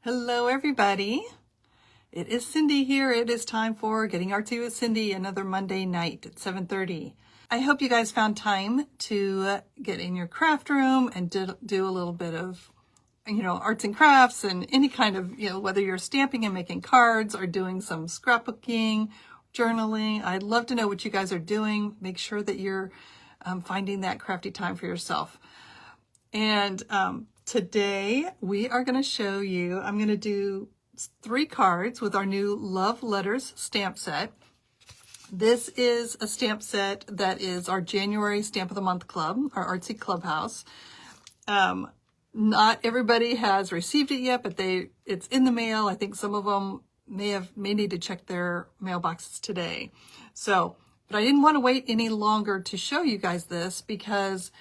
Hello everybody, it is Cindy here. It is time for Getting Artsy with Cindy, another Monday night at 7:30. I hope you guys found time to get in your craft room and do a little bit of, arts and crafts and any kind of, whether you're stamping and making cards or doing some scrapbooking, journaling. I'd love to know what you guys are doing. Make sure that you're finding that crafty time for yourself. And today we are going to show you, I'm going to do 3 cards with our new Love Letters stamp set. This is a stamp set that is our January Stamp of the Month Club, our Artsy Clubhouse. Not everybody has received it yet, but it's in the mail. I think some of them may need to check their mailboxes today. But I didn't want to wait any longer to show you guys this because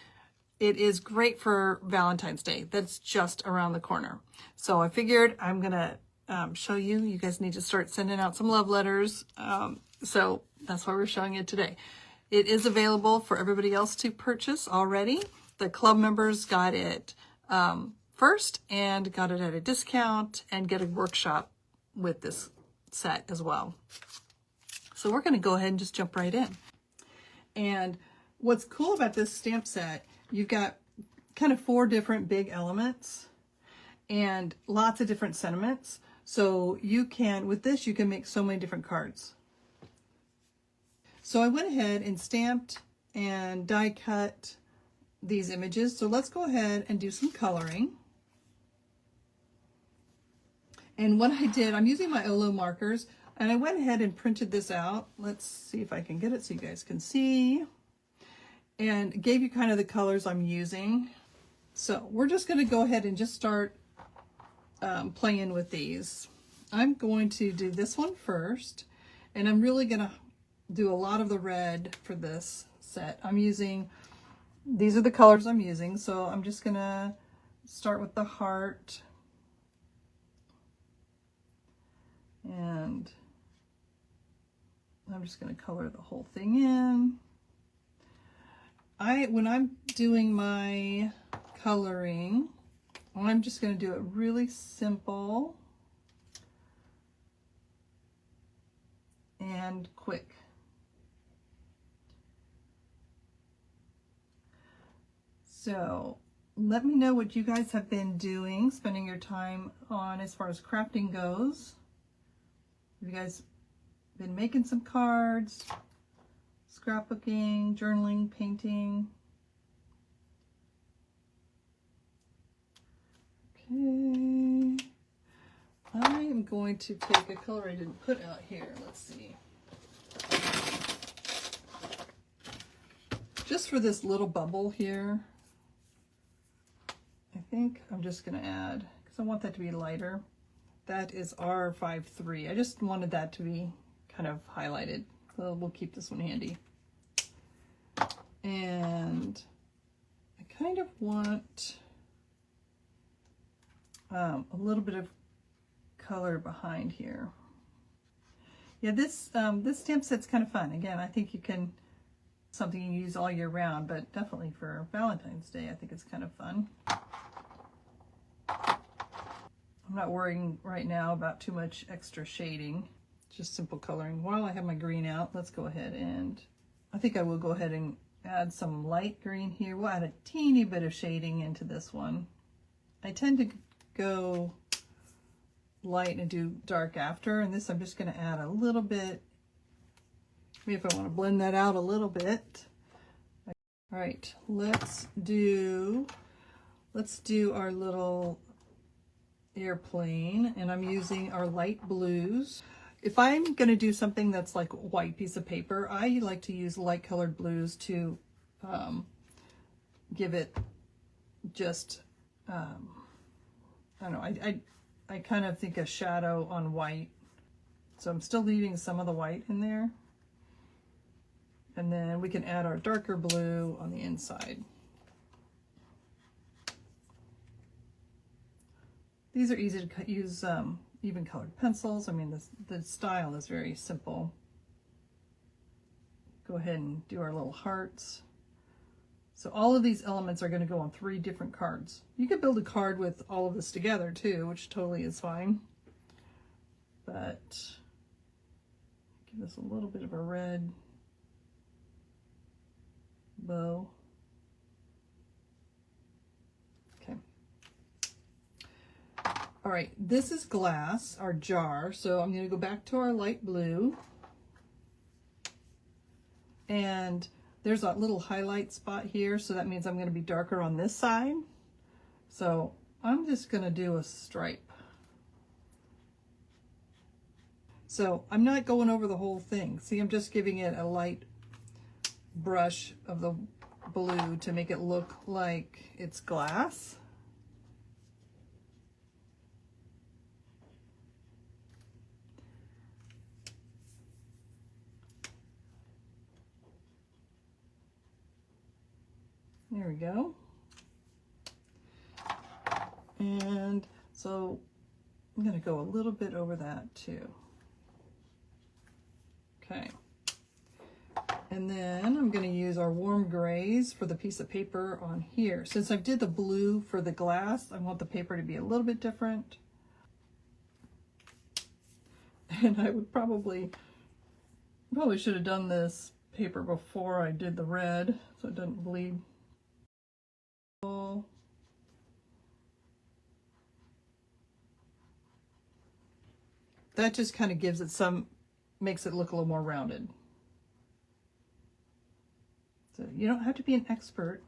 it is great for Valentine's Day. That's just around the corner. So I figured I'm going to show you. You guys need to start sending out some love letters. So that's why we're showing it today. It is available for everybody else to purchase already. The club members got it first and got it at a discount and get a workshop with this set as well. So we're going to go ahead and just jump right in. And what's cool about this stamp set, you've got kind of 4 different big elements and lots of different sentiments. So with this, you can make so many different cards. So I went ahead and stamped and die cut these images. So let's go ahead and do some coloring. And what I did, I'm using my OLO markers, and I went ahead and printed this out. Let's see if I can get it so you guys can see. And gave you kind of the colors I'm using. So we're just going to go ahead and just start playing with these. I'm going to do this one first, and I'm really going to do a lot of the red for this set. These are the colors I'm using, so I'm just going to start with the heart. And I'm just going to color the whole thing in. When I'm doing my coloring, I'm just going to do it really simple and quick. So let me know what you guys have been doing, spending your time on as far as crafting goes. Have you guys been making some cards? Scrapbooking, journaling, painting. Okay. I am going to take a color I didn't put out here. Let's see. Just for this little bubble here, I think I'm just going to add, because I want that to be lighter. That is R53. I just wanted that to be kind of highlighted. So we'll keep this one handy. And I kind of want a little bit of color behind here. Yeah, this stamp set's kind of fun. Again, I think something you use all year round, but definitely for Valentine's Day, I think it's kind of fun. I'm not worrying right now about too much extra shading, just simple coloring. While I have my green out, let's go ahead and, I think I will go ahead and add some light green here. We'll add a teeny bit of shading into this one. I tend to go light and do dark after, and this I'm just going to add a little bit, maybe if I want to blend that out a little bit. All right, let's do our little airplane, and I'm using our light blues. If I'm going to do something that's like a white piece of paper, I like to use light colored blues to give it just, I don't know, I kind of think a shadow on white. So I'm still leaving some of the white in there. And then we can add our darker blue on the inside. These are easy to use even colored pencils. I mean, the style is very simple. Go ahead and do our little hearts. So all of these elements are going to go on 3 different cards. You could build a card with all of this together too, which totally is fine. But give this a little bit of a red bow. Okay. All right, this is glass, our jar. So I'm going to go back to our light blue. And there's a little highlight spot here, so that means I'm going to be darker on this side. So I'm just going to do a stripe. So I'm not going over the whole thing. See, I'm just giving it a light brush of the blue to make it look like it's glass. There we go. And so I'm going to go a little bit over that too. Okay. And then I'm going to use our warm grays for the piece of paper on here. Since I did the blue for the glass, I want the paper to be a little bit different. And I would probably should have done this paper before I did the red so it doesn't bleed. That just kind of gives it makes it look a little more rounded. So you don't have to be an expert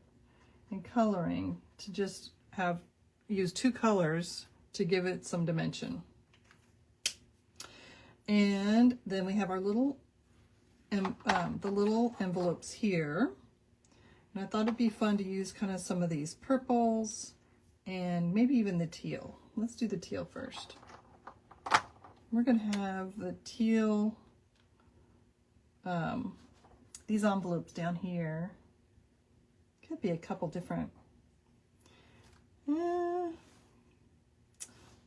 in coloring to just use 2 colors to give it some dimension. And then we have our little, the little envelopes here. And I thought it'd be fun to use kind of some of these purples and maybe even the teal. Let's do the teal first. We're going to have the teal, these envelopes down here. Could be a couple different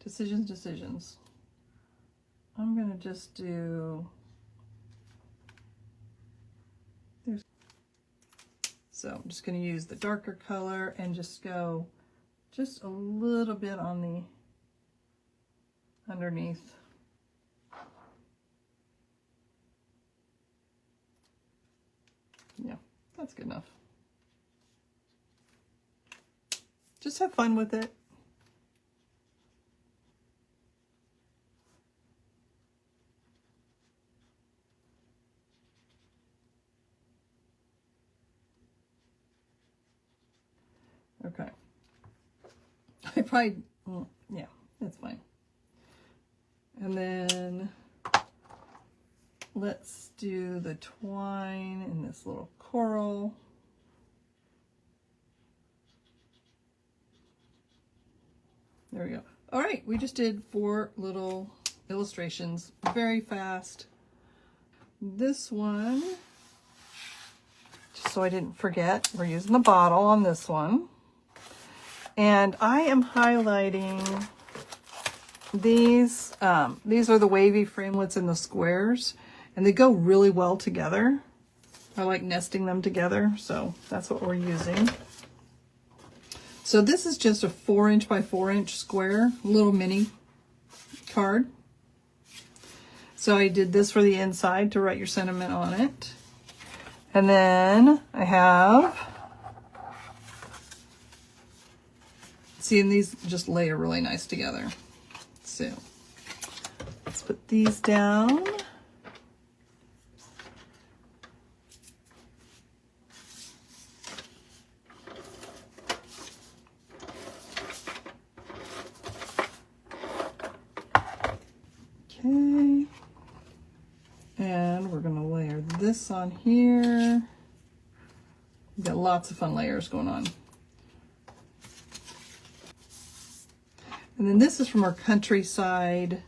decisions. I'm going to just do, so I'm just going to use the darker color and just go just a little bit on the underneath. Yeah, that's good enough. Just have fun with it. Okay. I probably, yeah, that's fine. And then let's do the twine in this little coral. There we go. All right, we just did 4 little illustrations, very fast. This one, just so I didn't forget, we're using the bottle on this one. And I am highlighting these. These are the wavy framelits in the squares, and they go really well together. I like nesting them together, so that's what we're using. So this is just a 4" by 4" square, little mini card. So I did this for the inside to write your sentiment on it. And then I have, see, and these just layer really nice together. So let's put these down. Okay, and we're going to layer this on here. We've got lots of fun layers going on. And then this is from our Countryside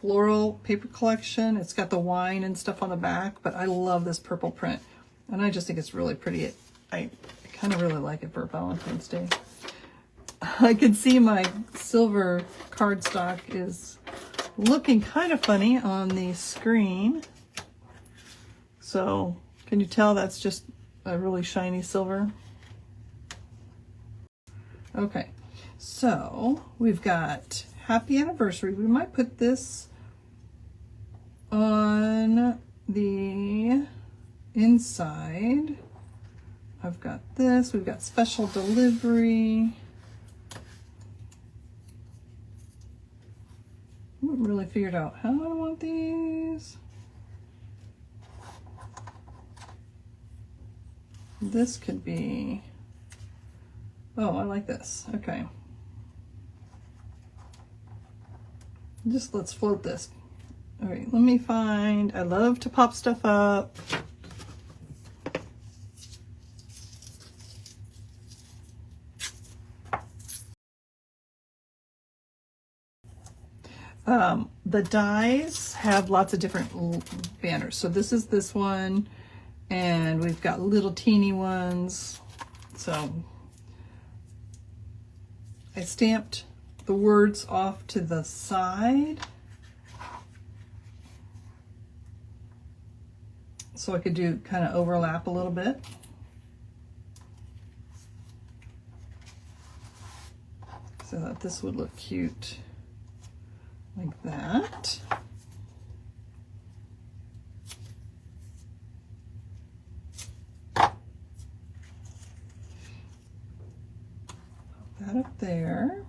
floral paper collection. It's got the wine and stuff on the back, but I love this purple print. And I just think it's really pretty. I kind of really like it for Valentine's Day. I can see my silver cardstock is looking kind of funny on the screen. So can you tell that's just a really shiny silver? Okay, so we've got happy anniversary. We might put this on the inside. I've got this, we've got special delivery. I haven't really figured out how I want these. This could be, oh, I like this. Okay. Just let's float this. All right, let me find, I love to pop stuff up. The dies have lots of different banners. So this is this one, and we've got little teeny ones. So I stamped the words off to the side so I could do kind of overlap a little bit. So that this would look cute like that. Put that up there.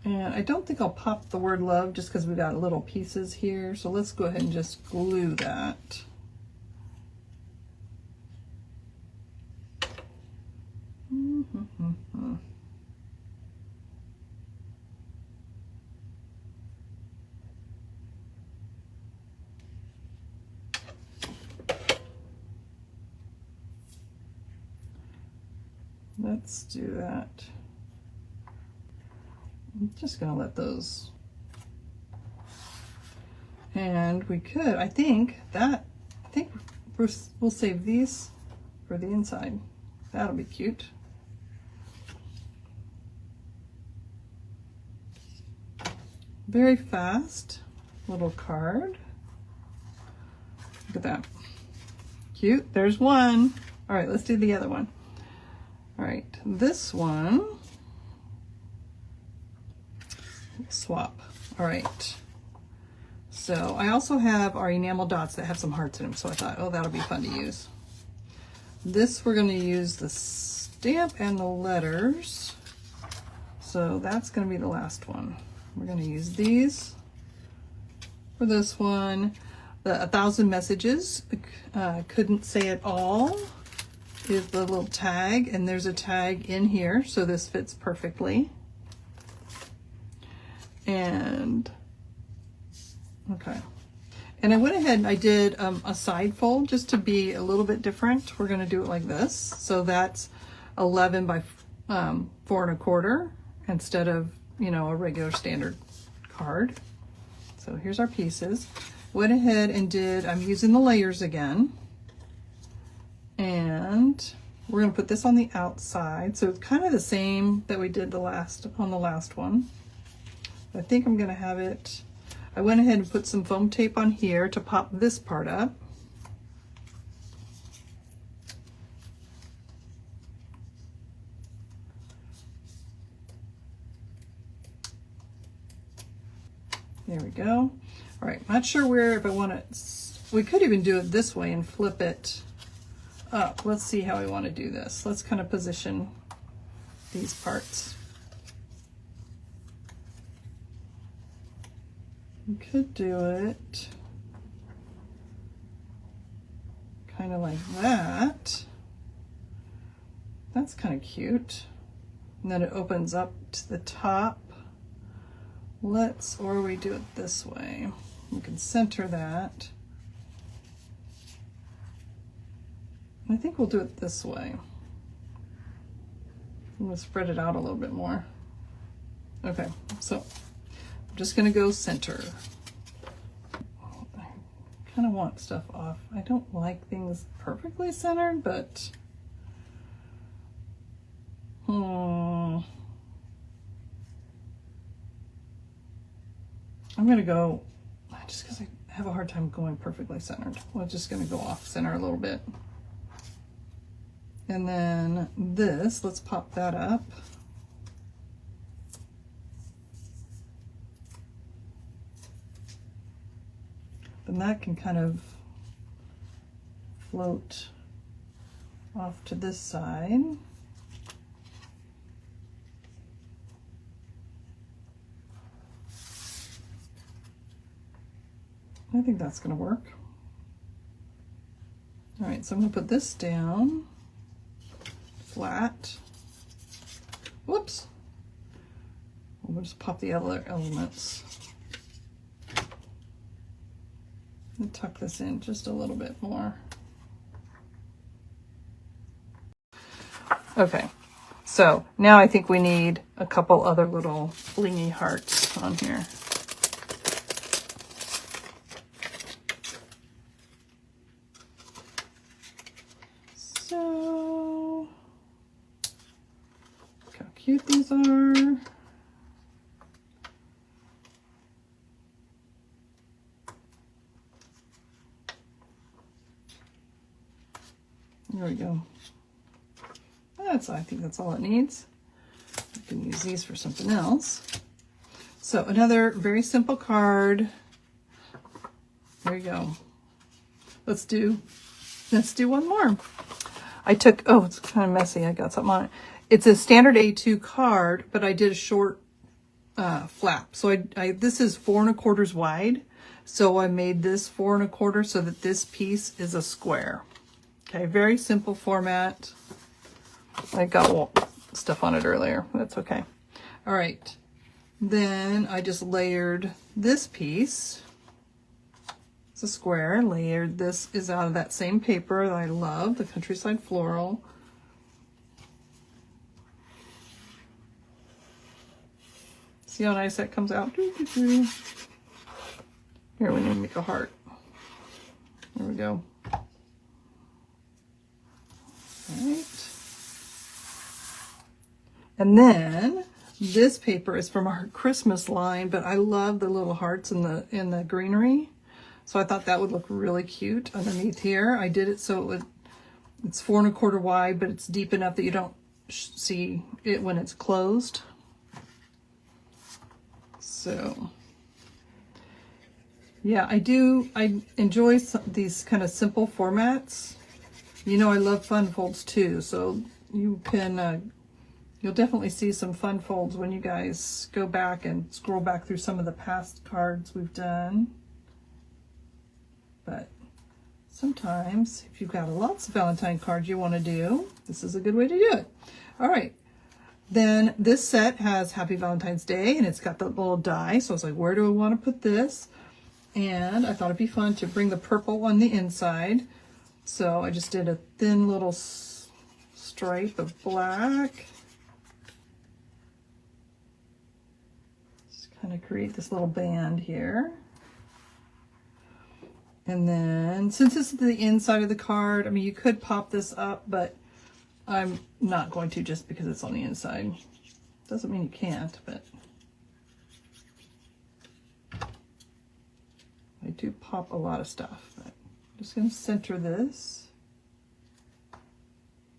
And I don't think I'll pop the word love just because we got little pieces here. So let's go ahead and just glue that. Let's do that. I'm just gonna let those. And we could, I think we'll save these for the inside. That'll be cute. Very fast little card. Look at that. Cute. There's one. All right, let's do the other one. All right, this one. Swap. All right. So I also have our enamel dots that have some hearts in them. So I thought, oh, that'll be fun to use. This, we're going to use the stamp and the letters. So that's going to be the last one. We're going to use these for this one. The 1,000 messages, couldn't say it all, is the little tag, and there's a tag in here, so this fits perfectly. And okay, and I went ahead and I did a side fold just to be a little bit different. We're going to do it like this, so that's 11 by 4 1/4 instead of, you know, a regular standard card. So here's our pieces. Went ahead and did, I'm using the layers again, and we're going to put this on the outside, so it's kind of the same that we did on the last one. I think I'm going to have it, I went ahead and put some foam tape on here to pop this part up. There we go. All right, not sure where, if I want to, we could even do it this way and flip it up. Let's see how we want to do this. Let's kind of position these parts. We could do it kind of like that. That's kind of cute. And then it opens up to the top. Or we do it this way. We can center that. I think we'll do it this way. We'll spread it out a little bit more. Okay, so I'm just gonna go center. I kind of want stuff off. I don't like things perfectly centered, but I'm gonna go, just because I have a hard time going perfectly centered, we're just gonna go off center a little bit. And then this, let's pop that up. And that can kind of float off to this side. I think that's going to work. All right, so I'm going to put this down flat. Whoops. We'll just pop the other elements. And tuck this in just a little bit more. Okay, so now I think we need a couple other little blingy hearts on here. So, look how cute these are. There we go. I think that's all it needs. You can use these for something else. So another very simple card. There you go. Let's do one more. I took, oh, it's kind of messy. I got something on it. It's a standard A2 card, but I did a short flap. So this is 4 1/4 wide. So I made this 4 1/4 so that this piece is a square. Okay, very simple format. I got stuff on it earlier. That's okay. All right. Then I just layered this piece. It's a square. Layered. This is out of that same paper that I love, the Countryside Floral. See how nice that comes out? Here, we need to make a heart. There we go. All right. And then this paper is from our Christmas line, but I love the little hearts in the greenery. So I thought that would look really cute underneath here. I did it so it's 4 1/4 wide, but it's deep enough that you don't see it when it's closed. So yeah, I enjoy these kind of simple formats. You know, I love fun folds too, so you can you'll definitely see some fun folds when you guys go back and scroll back through some of the past cards we've done. But sometimes if you've got lots of Valentine cards you want to do, this is a good way to do it. All right. Then this set has Happy Valentine's Day, and it's got the little die. So I was like, where do I want to put this? And I thought it'd be fun to bring the purple on the inside. So I just did a thin little stripe of black. Just kind of create this little band here. And then, since this is the inside of the card, I mean, you could pop this up, but I'm not going to just because it's on the inside. Doesn't mean you can't, but I do pop a lot of stuff. But I'm just going to center this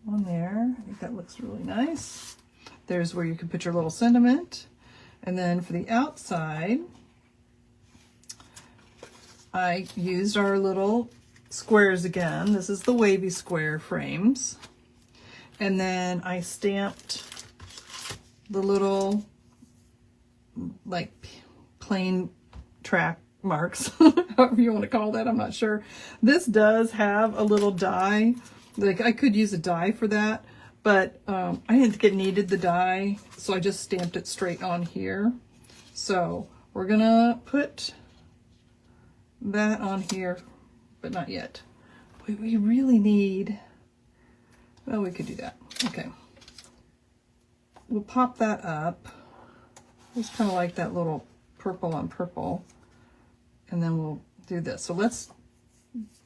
on there. I think that looks really nice. There's where you can put your little sentiment. And then for the outside, I used our little squares again. This is the wavy square frames. And then I stamped the little, like, plain track marks, however you want to call that, I'm not sure. This does have a little die. Like, I could use a die for that, but I didn't think it needed the die, so I just stamped it straight on here. So we're gonna put that on here, but not yet. We really need, well, we could do that. Okay. We'll pop that up. Just kind of like that little purple on purple. And then we'll do this. So let's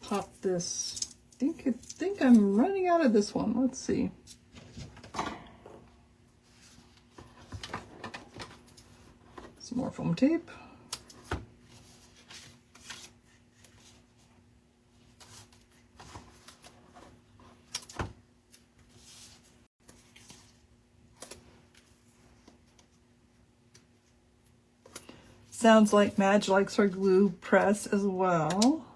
pop this. I think I'm running out of this one. Let's see. Some more foam tape. sounds like Madge likes her glue press as well.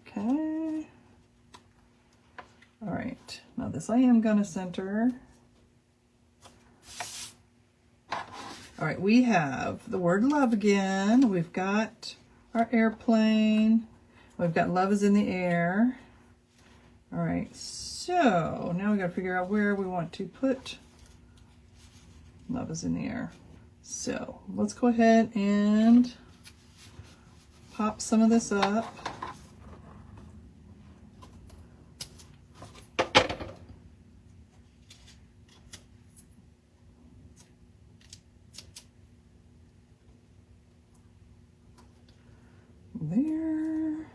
Okay. All right, now this I am gonna center. All right, we have the word love again. We've got our airplane. We've got love is in the air. All right, so now we gotta figure out where we want to put love is in the air. So let's go ahead and pop some of this up. There.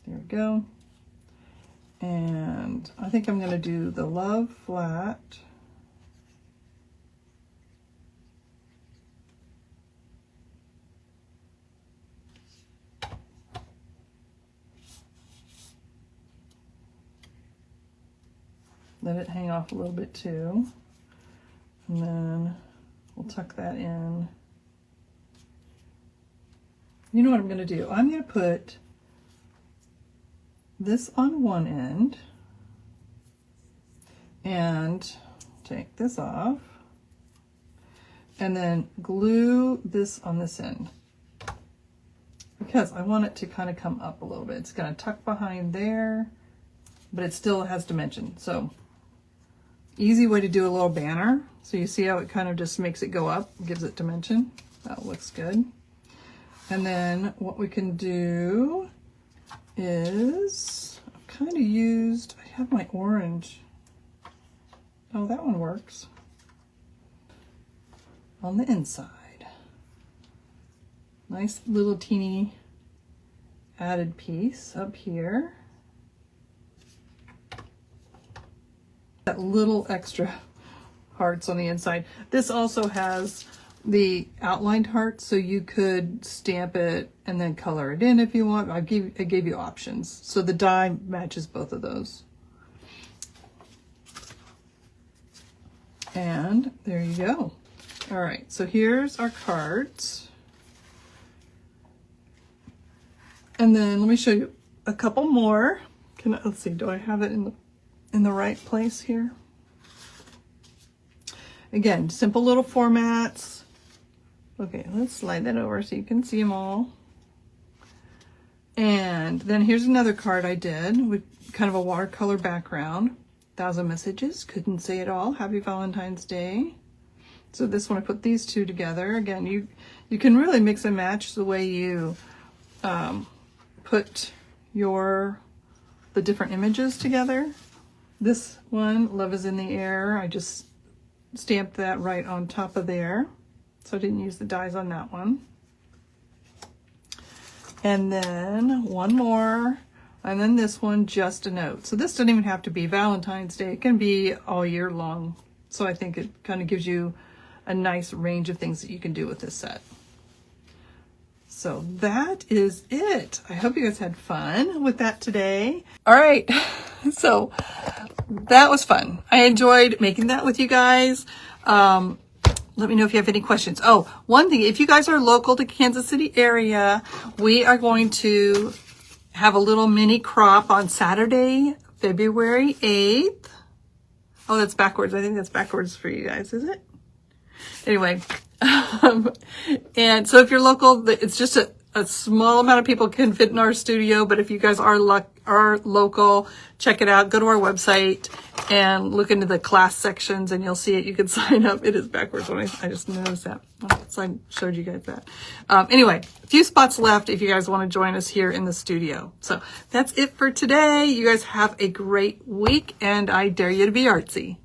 There we go. And I think I'm going to do the love flat. Let it hang off a little bit too. And then we'll tuck that in. You know what I'm going to do? I'm going to put this on one end and take this off and then glue this on this end because I want it to kind of come up a little bit. It's going to tuck behind there, but it still has dimension. So easy way to do a little banner. So you see how it kind of just makes it go up, gives it dimension. That looks good. And then what we can do is, I've kind of used, I have my orange. Oh, that one works. On the inside. Nice little teeny added piece up here. That little extra hearts on the inside. This also has the outlined hearts, so you could stamp it and then color it in if you want. I gave you options. So the die matches both of those. And there you go. All right, so here's our cards. And then let me show you a couple more. Let's see, do I have it in the right place here? Again, simple little formats. Okay, let's slide that over so you can see them all. And then here's another card I did with kind of a watercolor background. 1,000 messages, couldn't say it all. Happy Valentine's Day. So this one, I put these two together. Again, you can really mix and match the way you put the different images together. This one, Love is in the Air, I just stamped that right on top of there. So I didn't use the dies on that one. And then one more, and then this one, Just a Note. So this doesn't even have to be Valentine's Day. It can be all year long. So I think it kind of gives you a nice range of things that you can do with this set. So that is it. I hope you guys had fun with that today. All right, so that was fun. I enjoyed making that with you guys. Let me know if you have any questions. Oh, one thing, if you guys are local to Kansas City area, we are going to have a little mini crop on Saturday, February 8th. Oh, that's backwards. I think that's backwards for you guys, is it? Anyway, and so if you're local, it's just a small amount of people can fit in our studio, but if you guys are local, check it out. Go to our website and look into the class sections and you'll see it. You can sign up. It is backwards when I just noticed that. So I showed you guys that. Anyway, a few spots left if you guys want to join us here in the studio. So that's it for today. You guys have a great week and I dare you to be artsy.